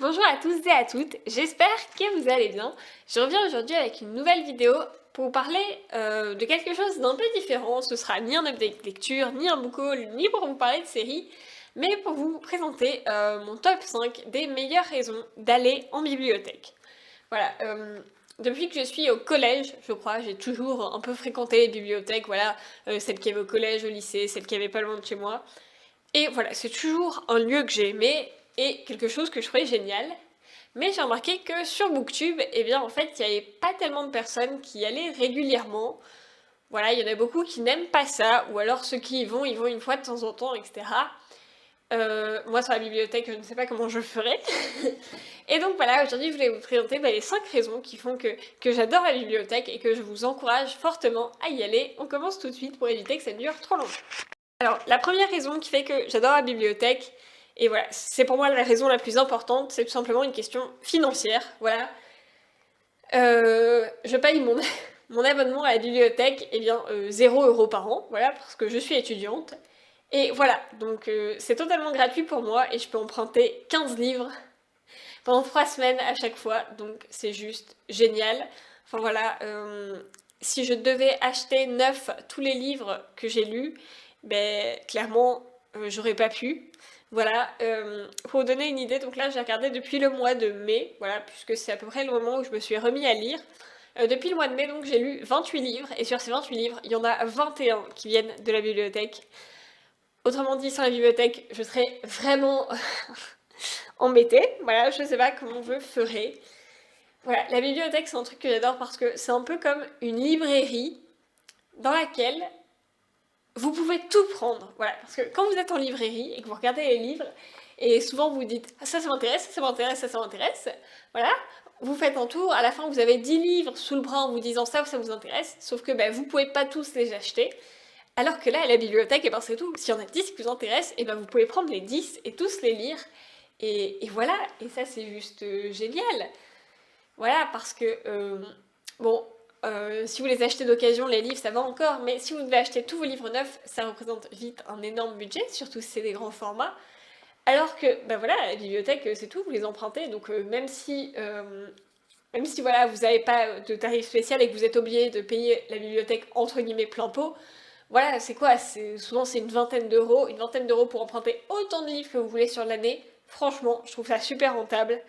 Bonjour à tous et à toutes, j'espère que vous allez bien. Je reviens aujourd'hui avec une nouvelle vidéo pour vous parler de quelque chose d'un peu différent. Ce sera ni un update lecture, ni un book haul, ni pour vous parler de séries, mais pour vous présenter mon top 5 des meilleures raisons d'aller en bibliothèque. Voilà, depuis que je suis au collège, je crois, j'ai toujours un peu fréquenté les bibliothèques, voilà, celles qu'il y avait au collège, au lycée, celles qu'il y avait pas loin de chez moi. Et voilà, c'est toujours un lieu que j'ai aimé et quelque chose que je trouvais génial. Mais j'ai remarqué que sur Booktube, eh bien en fait, il n'y avait pas tellement de personnes qui y allaient régulièrement. Voilà, il y en a beaucoup qui n'aiment pas ça, ou alors ceux qui y vont, ils vont une fois de temps en temps, etc. Moi, sur la bibliothèque, je ne sais pas comment je ferais. Et donc voilà, aujourd'hui, je voulais vous présenter les 5 raisons qui font que j'adore la bibliothèque et que je vous encourage fortement à y aller. On commence tout de suite pour éviter que ça dure trop longtemps. Alors, la première raison qui fait que j'adore la bibliothèque, et voilà, c'est pour moi la raison la plus importante, c'est tout simplement une question financière, voilà. Je paye mon abonnement à la bibliothèque, et bien 0 € par an, voilà, parce que je suis étudiante. Et voilà, donc c'est totalement gratuit pour moi, et je peux emprunter 15 livres pendant 3 semaines à chaque fois, donc c'est juste génial. Enfin voilà, si je devais acheter neuf tous les livres que j'ai lus, ben clairement j'aurais pas pu. Voilà, pour vous donner une idée, donc là j'ai regardé depuis le mois de mai, voilà, puisque c'est à peu près le moment où je me suis remis à lire. Depuis le mois de mai, donc j'ai lu 28 livres, et sur ces 28 livres, il y en a 21 qui viennent de la bibliothèque. Autrement dit, sans la bibliothèque, je serais vraiment embêtée. Voilà, je sais pas comment je ferais. Voilà, la bibliothèque, c'est un truc que j'adore parce que c'est un peu comme une librairie dans laquelle vous pouvez tout prendre. Voilà, parce que quand vous êtes en librairie et que vous regardez les livres, et souvent vous dites ah, ça m'intéresse, ça m'intéresse, ça m'intéresse, voilà, vous faites un tour, à la fin vous avez 10 livres sous le bras en vous disant ça vous intéresse, sauf que vous pouvez pas tous les acheter. Alors que là, à la bibliothèque, et ben c'est tout. S'il y en a 10 qui vous intéressent, et ben vous pouvez prendre les 10 et tous les lire. Et voilà, et ça c'est juste génial. Voilà, parce que, bon, si vous les achetez d'occasion, les livres, ça va encore, mais si vous devez acheter tous vos livres neufs, ça représente vite un énorme budget, surtout si c'est des grands formats. Alors que, ben voilà, la bibliothèque, c'est tout, vous les empruntez, donc même si voilà, vous n'avez pas de tarif spécial et que vous êtes obligé de payer la bibliothèque entre guillemets plein pot, voilà, c'est quoi? Souvent c'est une vingtaine d'euros pour emprunter autant de livres que vous voulez sur l'année. Franchement, je trouve ça super rentable.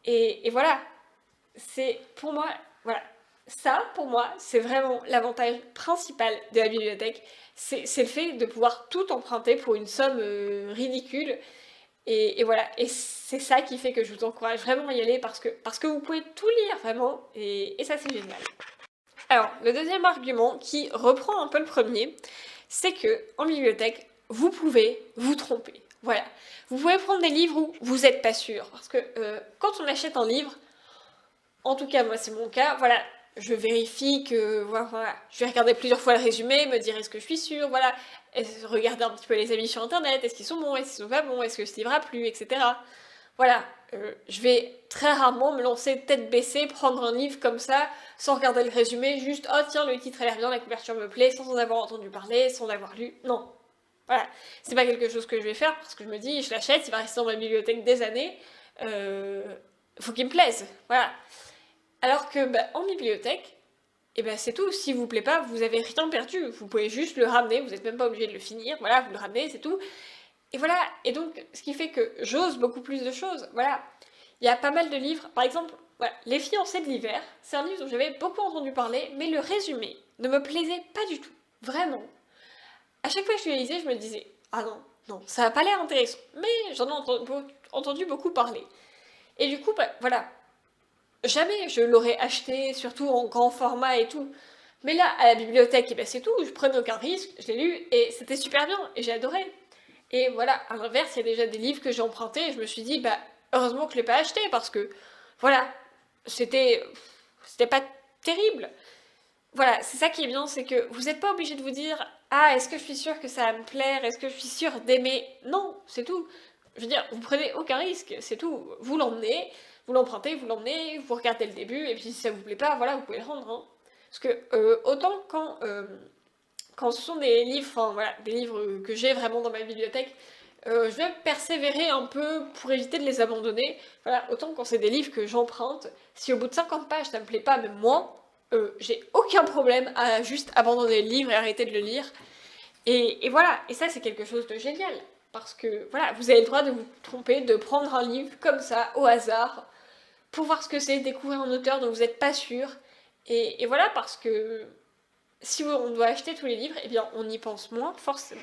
Et voilà, c'est pour moi, voilà, ça pour moi, c'est vraiment l'avantage principal de la bibliothèque. C'est le fait de pouvoir tout emprunter pour une somme ridicule. Et voilà, et c'est ça qui fait que je vous encourage vraiment à y aller parce que vous pouvez tout lire vraiment, et ça c'est génial. Alors, le deuxième argument qui reprend un peu le premier, c'est que en bibliothèque, vous pouvez vous tromper. Voilà. Vous pouvez prendre des livres où vous n'êtes pas sûr. Parce que quand on achète un livre, en tout cas moi c'est mon cas, voilà, je vérifie que, voilà, je vais regarder plusieurs fois le résumé, me dire est-ce que je suis sûre, voilà, regarder un petit peu les avis sur internet, est-ce qu'ils sont bons, est-ce qu'ils sont pas bons, est-ce que ce livre a plu, etc. Voilà, je vais très rarement me lancer tête baissée, prendre un livre comme ça, sans regarder le résumé, juste oh tiens le titre a l'air bien, la couverture me plaît, sans en avoir entendu parler, sans l'avoir lu, non. Voilà, c'est pas quelque chose que je vais faire parce que je me dis je l'achète, il va rester dans ma bibliothèque des années, faut qu'il me plaise, voilà. Alors que en bibliothèque, et c'est tout, s'il vous plaît pas, vous avez rien perdu, vous pouvez juste le ramener, vous n'êtes même pas obligé de le finir, voilà, vous le ramenez, c'est tout. Et voilà, et donc ce qui fait que j'ose beaucoup plus de choses, voilà. Il y a pas mal de livres, par exemple, voilà, Les fiancés de l'hiver, c'est un livre dont j'avais beaucoup entendu parler, mais le résumé ne me plaisait pas du tout, vraiment. À chaque fois que je le lisais, je me disais, ah non, non, ça n'a pas l'air intéressant, mais j'en ai entendu beaucoup parler. Et du coup, voilà, jamais je l'aurais acheté, surtout en grand format et tout. Mais là, à la bibliothèque, c'est tout, je prenais aucun risque, je l'ai lu, et c'était super bien, et j'ai adoré. Et voilà, à l'inverse, il y a déjà des livres que j'ai empruntés, et je me suis dit, heureusement que je l'ai pas acheté, parce que, voilà, c'était pas terrible. Voilà, c'est ça qui est bien, c'est que vous n'êtes pas obligé de vous dire, ah, est-ce que je suis sûre que ça va me plaire, est-ce que je suis sûre d'aimer? Non, c'est tout. Je veux dire, vous prenez aucun risque, c'est tout. Vous l'emmenez, vous l'empruntez, vous l'emmenez, vous regardez le début, et puis si ça vous plaît pas, voilà, vous pouvez le rendre. Hein. Parce que autant quand ce sont des livres, enfin voilà, des livres que j'ai vraiment dans ma bibliothèque, je vais persévérer un peu pour éviter de les abandonner. Voilà, autant quand c'est des livres que j'emprunte, si au bout de 50 pages ça me plaît pas, même moi, j'ai aucun problème à juste abandonner le livre et arrêter de le lire. Et voilà, et ça c'est quelque chose de génial. Parce que voilà, vous avez le droit de vous tromper, de prendre un livre comme ça, au hasard, pour voir ce que c'est, découvrir un auteur dont vous n'êtes pas sûr. Et voilà, parce que si on doit acheter tous les livres, eh bien on y pense moins forcément.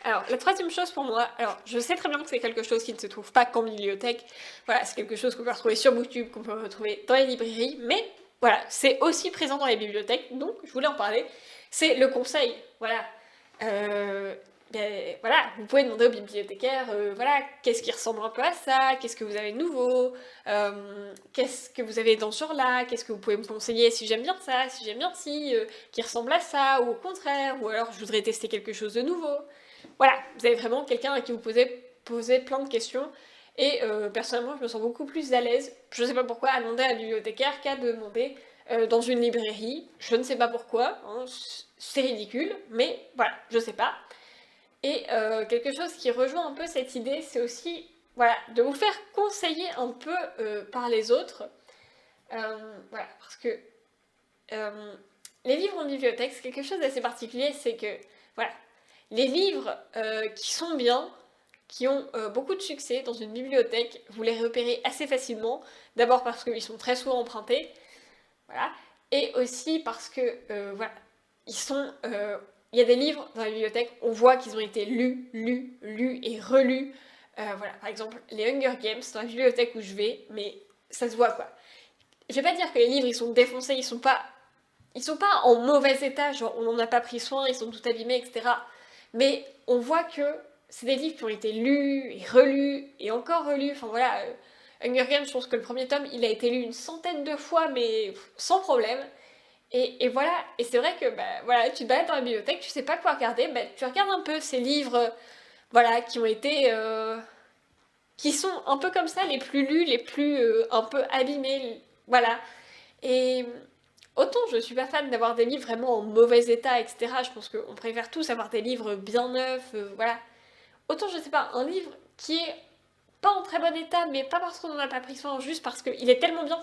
Alors, la troisième chose pour moi, alors je sais très bien que c'est quelque chose qui ne se trouve pas qu'en bibliothèque, voilà, c'est quelque chose qu'on peut retrouver sur Booktube, qu'on peut retrouver dans les librairies, mais voilà, c'est aussi présent dans les bibliothèques, donc je voulais en parler, c'est le conseil, voilà. Voilà, vous pouvez demander au bibliothécaire, voilà, qu'est-ce qui ressemble un peu à ça, qu'est-ce que vous avez de nouveau, qu'est-ce que vous avez dans ce genre-là, qu'est-ce que vous pouvez me conseiller si j'aime bien ça, si j'aime bien ci, qui ressemble à ça, ou au contraire, ou alors je voudrais tester quelque chose de nouveau. Voilà, vous avez vraiment quelqu'un à qui vous posez plein de questions. Et personnellement, je me sens beaucoup plus à l'aise, je ne sais pas pourquoi, à demander à la bibliothécaire qu'à demander dans une librairie. Je ne sais pas pourquoi, hein, c'est ridicule, mais voilà, je sais pas. Et quelque chose qui rejoint un peu cette idée, c'est aussi voilà, de vous faire conseiller un peu par les autres. Voilà, parce que les livres en bibliothèque, c'est quelque chose d'assez particulier, c'est que voilà, les livres qui sont bien, qui ont beaucoup de succès dans une bibliothèque, vous les repérez assez facilement. D'abord parce qu'ils sont très souvent empruntés, voilà, et aussi parce que voilà, il y a des livres dans la bibliothèque, on voit qu'ils ont été lus, lus, lus et relus. Voilà, par exemple, les Hunger Games dans la bibliothèque où je vais, mais ça se voit quoi. Je vais pas dire que les livres ils sont défoncés, ils sont pas en mauvais état, genre on n'en a pas pris soin, ils sont tout abîmés, etc. Mais on voit que c'est des livres qui ont été lus et relus et encore relus. Enfin voilà, Hunger Games, je pense que le premier tome, il a été lu une centaine de fois, mais sans problème. Et voilà, et c'est vrai que bah, voilà, tu te balades dans la bibliothèque, tu sais pas quoi regarder, bah, tu regardes un peu ces livres voilà, qui ont été. Qui sont un peu comme ça, les plus lus, les plus un peu abîmés. Voilà. Et autant je suis pas fan d'avoir des livres vraiment en mauvais état, etc. Je pense qu'on préfère tous avoir des livres bien neufs, voilà. Autant je sais pas, un livre qui est pas en très bon état, mais pas parce qu'on en a pas pris soin, juste parce qu'il est tellement bien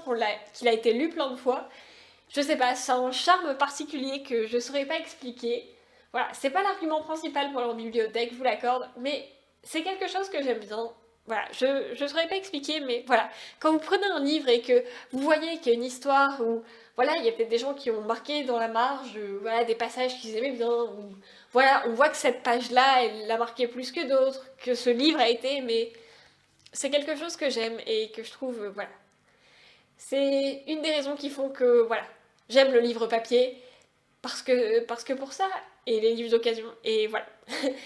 qu'il a été lu plein de fois. Je sais pas, c'est un charme particulier que je saurais pas expliquer. Voilà, c'est pas l'argument principal pour leur bibliothèque, je vous l'accorde, mais c'est quelque chose que j'aime bien. Voilà, je saurais pas expliquer, mais voilà. Quand vous prenez un livre et que vous voyez qu'il y a une histoire où, voilà, il y a peut-être des gens qui ont marqué dans la marge, voilà, des passages qu'ils aimaient bien, ou, voilà, on voit que cette page-là, elle l'a marqué plus que d'autres, que ce livre a été aimé. C'est quelque chose que j'aime et que je trouve, voilà. C'est une des raisons qui font que, voilà, j'aime le livre papier, parce que pour ça, et les livres d'occasion, et voilà.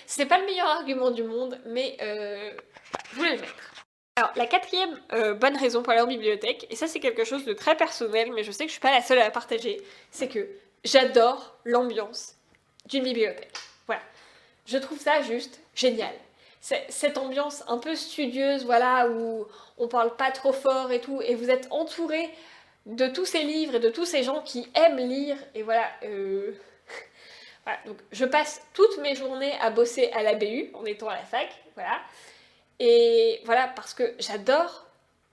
C'est pas le meilleur argument du monde, mais je voulais le mettre. Alors, la quatrième bonne raison pour aller en bibliothèque, et ça c'est quelque chose de très personnel, mais je sais que je suis pas la seule à la partager, c'est que j'adore l'ambiance d'une bibliothèque. Voilà. Je trouve ça juste génial. Cette ambiance un peu studieuse, voilà, où on parle pas trop fort et tout, et vous êtes entouré de tous ces livres et de tous ces gens qui aiment lire, et voilà. Voilà, donc je passe toutes mes journées à bosser à la BU en étant à la fac, voilà. Et voilà, parce que j'adore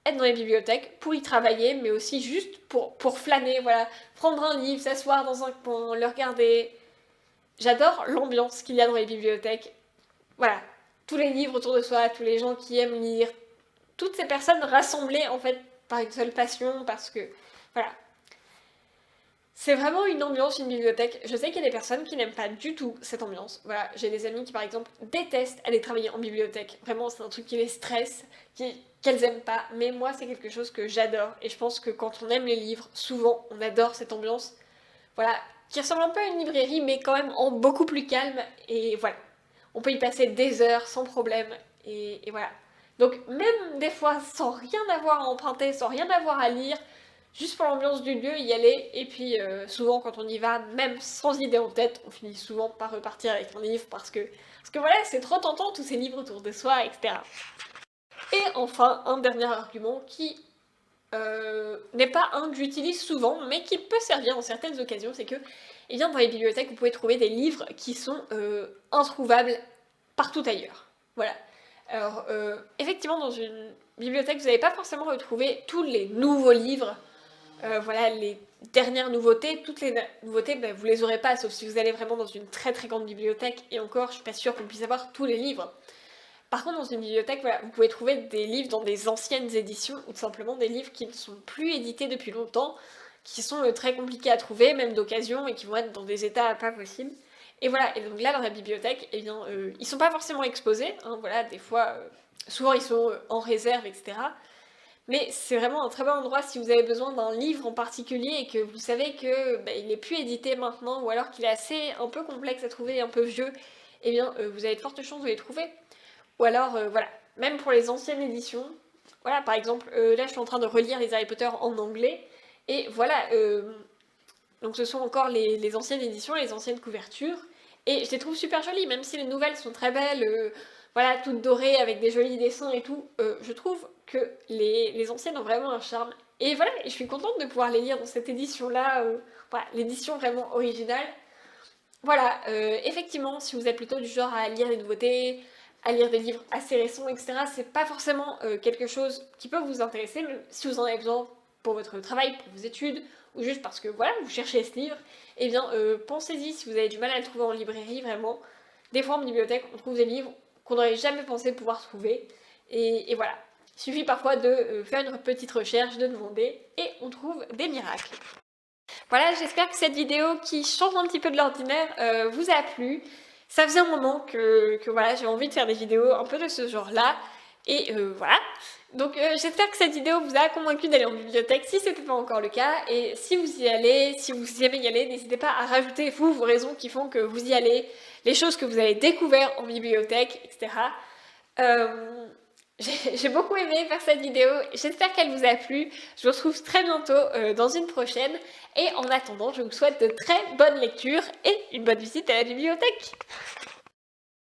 être dans les bibliothèques pour y travailler, mais aussi juste pour flâner, voilà. Prendre un livre, s'asseoir dans un coin, le regarder. J'adore l'ambiance qu'il y a dans les bibliothèques. Voilà, tous les livres autour de soi, tous les gens qui aiment lire, toutes ces personnes rassemblées en fait par une seule passion, parce que voilà. C'est vraiment une ambiance, une bibliothèque. Je sais qu'il y a des personnes qui n'aiment pas du tout cette ambiance. Voilà, j'ai des amis qui par exemple détestent aller travailler en bibliothèque. Vraiment, c'est un truc qui les stresse, qu'elles aiment pas. Mais moi, c'est quelque chose que j'adore. Et je pense que quand on aime les livres, souvent, on adore cette ambiance. Voilà, qui ressemble un peu à une librairie, mais quand même en beaucoup plus calme. Et voilà, on peut y passer des heures sans problème. Et voilà. Donc même des fois, sans rien avoir à emprunter, sans rien avoir à lire, juste pour l'ambiance du lieu, y aller. Et puis souvent quand on y va, même sans idée en tête, on finit souvent par repartir avec un livre parce que voilà, c'est trop tentant tous ces livres autour de soi, etc. Et enfin, un dernier argument qui n'est pas un que j'utilise souvent, mais qui peut servir dans certaines occasions, c'est que dans les bibliothèques, vous pouvez trouver des livres qui sont introuvables partout ailleurs. Voilà. Alors, effectivement, dans une bibliothèque, vous n'allez pas forcément retrouver tous les nouveaux livres. Voilà, les dernières nouveautés, toutes les nouveautés, ben, vous les aurez pas, sauf si vous allez vraiment dans une très très grande bibliothèque, et encore, je suis pas sûre qu'on puisse avoir tous les livres. Par contre, dans une bibliothèque, voilà, vous pouvez trouver des livres dans des anciennes éditions, ou tout simplement des livres qui ne sont plus édités depuis longtemps, qui sont très compliqués à trouver, même d'occasion, et qui vont être dans des états pas possibles. Et voilà, et donc là, dans la bibliothèque, eh bien, ils sont pas forcément exposés, hein, voilà, des fois, souvent ils sont en réserve, etc. Mais c'est vraiment un très bon endroit si vous avez besoin d'un livre en particulier et que vous savez que bah, il n'est plus édité maintenant, ou alors qu'il est assez un peu complexe à trouver, un peu vieux, eh bien, vous avez de fortes chances de les trouver. Ou alors, voilà, même pour les anciennes éditions, voilà, par exemple, là je suis en train de relire les Harry Potter en anglais, et voilà, donc ce sont encore les anciennes éditions, les anciennes couvertures, et je les trouve super jolies, même si les nouvelles sont très belles, voilà, toutes dorées avec des jolis dessins et tout, je trouve que les anciennes ont vraiment un charme. Et voilà, et je suis contente de pouvoir les lire dans cette édition-là, voilà, l'édition vraiment originale. Voilà, effectivement, si vous êtes plutôt du genre à lire des nouveautés, à lire des livres assez récents, etc., c'est pas forcément quelque chose qui peut vous intéresser, mais si vous en avez besoin pour votre travail, pour vos études, ou juste parce que voilà, vous cherchez ce livre, eh bien pensez-y si vous avez du mal à le trouver en librairie, vraiment. Des fois en bibliothèque, on trouve des livres qu'on n'aurait jamais pensé pouvoir trouver, et voilà. Il suffit parfois de faire une petite recherche, de demander, et on trouve des miracles. Voilà, j'espère que cette vidéo qui change un petit peu de l'ordinaire vous a plu. Ça faisait un moment que voilà, j'avais envie de faire des vidéos un peu de ce genre-là. Et voilà. Donc j'espère que cette vidéo vous a convaincu d'aller en bibliothèque si ce n'était pas encore le cas. Et si vous y allez, si vous aimez y aller, n'hésitez pas à rajouter vous vos raisons qui font que vous y allez, les choses que vous avez découvertes en bibliothèque, etc. J'ai beaucoup aimé faire cette vidéo, j'espère qu'elle vous a plu. Je vous retrouve très bientôt dans une prochaine. Et en attendant, je vous souhaite de très bonnes lectures et une bonne visite à la bibliothèque.